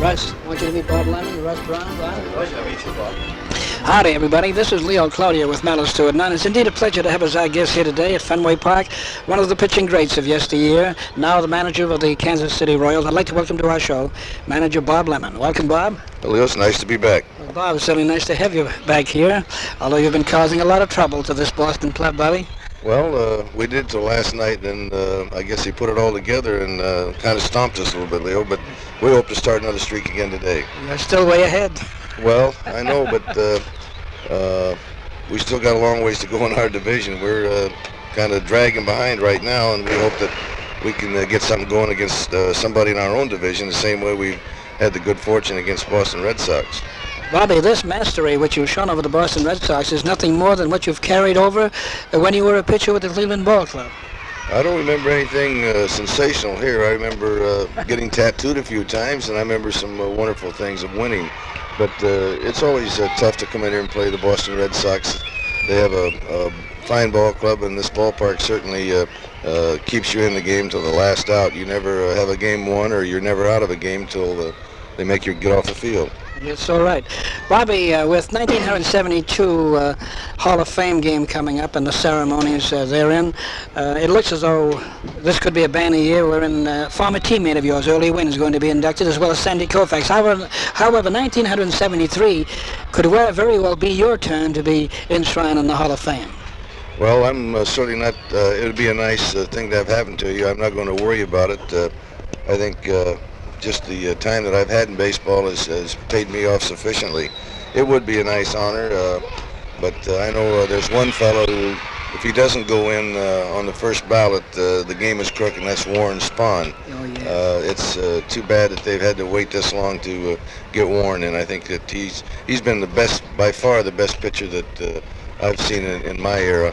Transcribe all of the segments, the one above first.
Russ, I want you to meet Bob Lemon, Russ Brown. Pleasure to meet you, Bob. Howdy, everybody. This is Leo Cloutier with malice to it none. It's indeed a pleasure to have as our guest here today at Fenway Park, one of the pitching greats of yesteryear, now the manager of the Kansas City Royals. I'd like to welcome to our show manager Bob Lemon. Welcome, Bob. Well, Leo, it's nice to be back. Well, Bob, it's certainly nice to have you back here, although you've been causing a lot of trouble to this Boston club, Bobby. Well, we did till last night, and I guess he put it all together and kind of stomped us a little bit, Leo, but we hope to start another streak again today. You're still way ahead. Well, I know, but we still got a long ways to go in our division. We're kind of dragging behind right now, and we hope that we can get something going against somebody in our own division the same way we've had the good fortune against Boston Red Sox. Bobby, this mastery which you've shown over the Boston Red Sox is nothing more than what you've carried over when you were a pitcher with the Cleveland Ball Club. I don't remember anything sensational here. I remember getting tattooed a few times, and I remember some wonderful things of winning. But it's always tough to come in here and play the Boston Red Sox. They have a fine ball club, and this ballpark certainly keeps you in the game till the last out. You never have a game won, or you're never out of a game till they make you get off the field. It's all right. Bobby, with 1972 Hall of Fame game coming up and the ceremonies therein, it looks as though this could be a banner year wherein former teammate of yours, Early Wynn, is going to be inducted, as well as Sandy Koufax. However, 1973 could very well be your turn to be enshrined in the Hall of Fame. Well, I'm certainly not. It would be a nice thing to have happen to you. I'm not going to worry about it. I think just the time that I've had in baseball has paid me off sufficiently. It would be a nice honor, but I know there's one fellow who, if he doesn't go in on the first ballot, the game is crooked, and that's Warren Spahn. Oh, yeah. It's too bad that they've had to wait this long to get Warren in. I think that he's been the best, by far the best pitcher that I've seen in my era.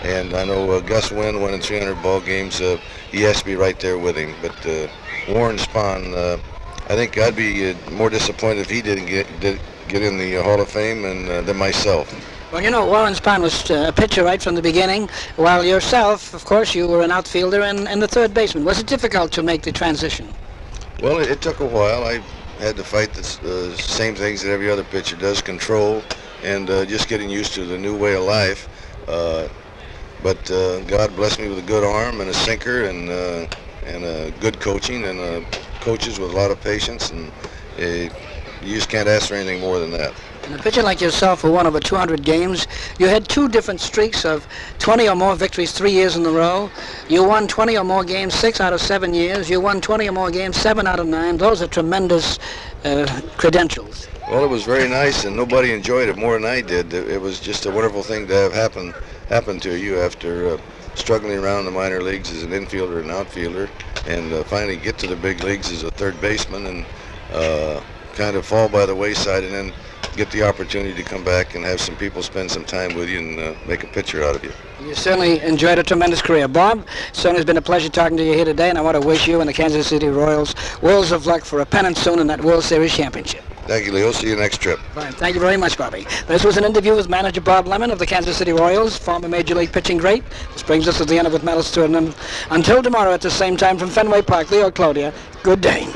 And I know Gus Wynn won in 300 ball games. He has to be right there with him. But Warren Spahn, I think I'd be more disappointed if he didn't get in the Hall of Fame than myself. Well, you know, Warren Spahn was a pitcher right from the beginning, while yourself, of course, you were an outfielder and the third baseman. Was it difficult to make the transition? Well, it took a while. I had to fight the same things that every other pitcher does, control and just getting used to the new way of life. But God blessed me with a good arm and a sinker and good coaching and coaches with a lot of patience, and you just can't ask for anything more than that. And a pitcher like yourself who won over 200 games, you had two different streaks of 20 or more victories 3 years in a row. You won 20 or more games 6 out of 7 years. You won 20 or more games 7 out of 9. Those are tremendous credentials. Well, it was very nice, and nobody enjoyed it more than I did. It was just a wonderful thing to have happen to you after struggling around the minor leagues as an infielder and outfielder, and finally get to the big leagues as a third baseman and kind of fall by the wayside, and then get the opportunity to come back and have some people spend some time with you and make a pitcher out of you. You certainly enjoyed a tremendous career. Bob, it certainly has been a pleasure talking to you here today, and I want to wish you and the Kansas City Royals worlds of luck for a pennant soon in that World Series championship. Thank you, Leo. See you next trip. Fine. Thank you very much, Bobby. This was an interview with manager Bob Lemon of the Kansas City Royals, former Major League pitching great. This brings us to the end of With Malice to It. Until tomorrow at the same time from Fenway Park, Leo Cloutier, good day.